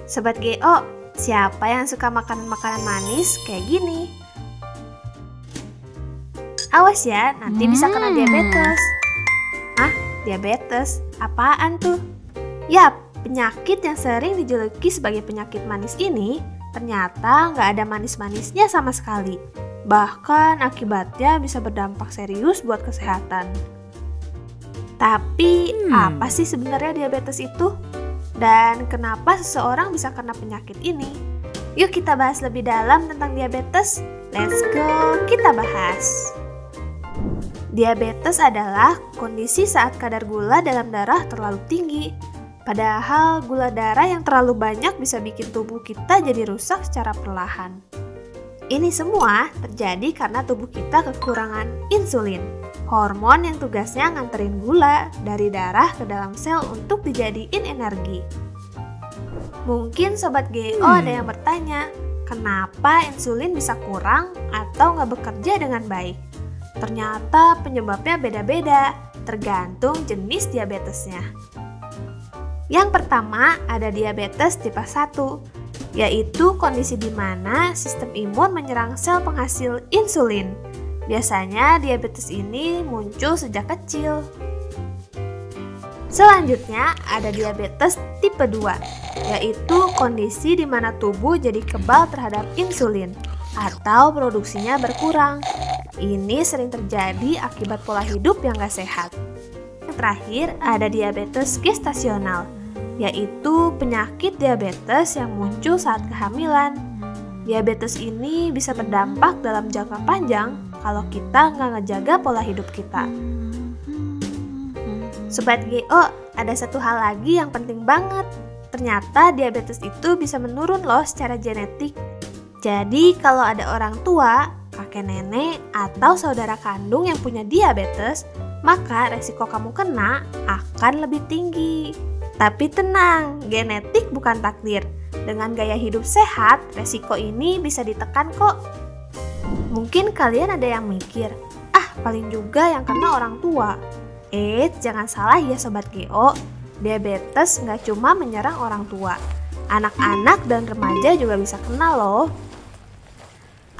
Sobat GO, siapa yang suka makan makanan manis kayak gini? Awas ya, nanti bisa kena diabetes. Hah? Diabetes? Apaan tuh? Yap, penyakit yang sering dijuluki sebagai penyakit manis ini ternyata nggak ada manis-manisnya sama sekali. Bahkan akibatnya bisa berdampak serius buat kesehatan. Tapi apa sih sebenarnya diabetes itu? Dan kenapa seseorang bisa kena penyakit ini? Yuk kita bahas lebih dalam tentang diabetes. Let's go, kita bahas. Diabetes adalah kondisi saat kadar gula dalam darah terlalu tinggi. Padahal gula darah yang terlalu banyak bisa bikin tubuh kita jadi rusak secara perlahan. Ini semua terjadi karena tubuh kita kekurangan insulin, hormon yang tugasnya nganterin gula dari darah ke dalam sel untuk dijadiin energi. Mungkin Sobat GO ada yang bertanya, kenapa insulin bisa kurang atau nggak bekerja dengan baik? Ternyata penyebabnya beda-beda, tergantung jenis diabetesnya. Yang pertama ada diabetes tipe 1, yaitu kondisi di mana sistem imun menyerang sel penghasil insulin. Biasanya diabetes ini muncul sejak kecil. Selanjutnya ada diabetes tipe 2, yaitu kondisi di mana tubuh jadi kebal terhadap insulin atau produksinya berkurang. Ini sering terjadi akibat pola hidup yang gak sehat. Yang terakhir ada diabetes gestasional, yaitu penyakit diabetes yang muncul saat kehamilan. Diabetes ini bisa berdampak dalam jangka panjang kalau kita nggak ngejaga pola hidup kita. Sobat GO, ada satu hal lagi yang penting banget. Ternyata diabetes itu bisa menurun loh secara genetik. Jadi kalau ada orang tua, kakek nenek, atau saudara kandung yang punya diabetes, maka resiko kamu kena akan lebih tinggi. Tapi tenang, genetik bukan takdir. Dengan gaya hidup sehat, resiko ini bisa ditekan kok. Mungkin kalian ada yang mikir, paling juga yang kena orang tua. Jangan salah ya Sobat GO, diabetes nggak cuma menyerang orang tua. Anak-anak dan remaja juga bisa kena loh.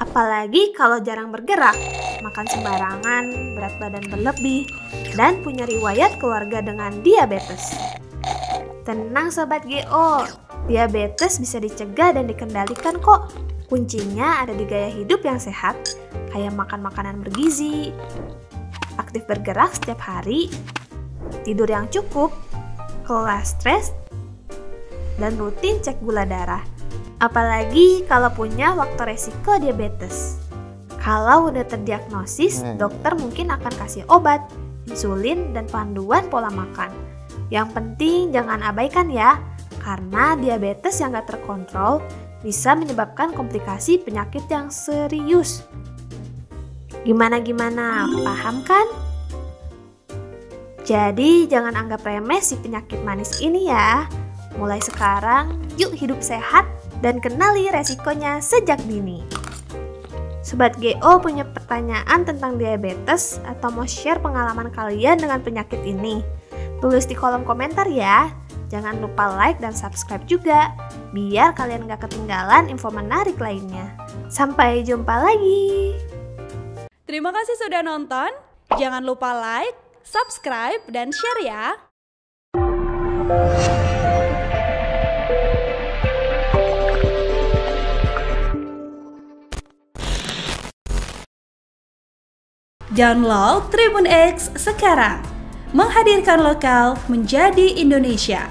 Apalagi kalau jarang bergerak, makan sembarangan, berat badan berlebih, dan punya riwayat keluarga dengan diabetes. Tenang Sobat GO, diabetes bisa dicegah dan dikendalikan kok. Kuncinya ada di gaya hidup yang sehat, kayak makan makanan bergizi, aktif bergerak setiap hari, tidur yang cukup, kelola stres, dan rutin cek gula darah. Apalagi kalau punya faktor resiko diabetes. Kalau udah terdiagnosis, dokter mungkin akan kasih obat, insulin, dan panduan pola makan. Yang penting jangan abaikan ya, karena diabetes yang gak terkontrol bisa menyebabkan komplikasi penyakit yang serius. Gimana, paham kan? Jadi jangan anggap remeh si penyakit manis ini ya. Mulai sekarang, yuk hidup sehat dan kenali resikonya sejak dini. Sobat GO punya pertanyaan tentang diabetes atau mau share pengalaman kalian dengan penyakit ini? Tulis di kolom komentar ya. Jangan lupa like dan subscribe juga, biar kalian gak ketinggalan info menarik lainnya. Sampai jumpa lagi. Terima kasih sudah nonton. Jangan lupa like, subscribe, dan share ya. Download Tribun X sekarang. Menghadirkan lokal menjadi Indonesia.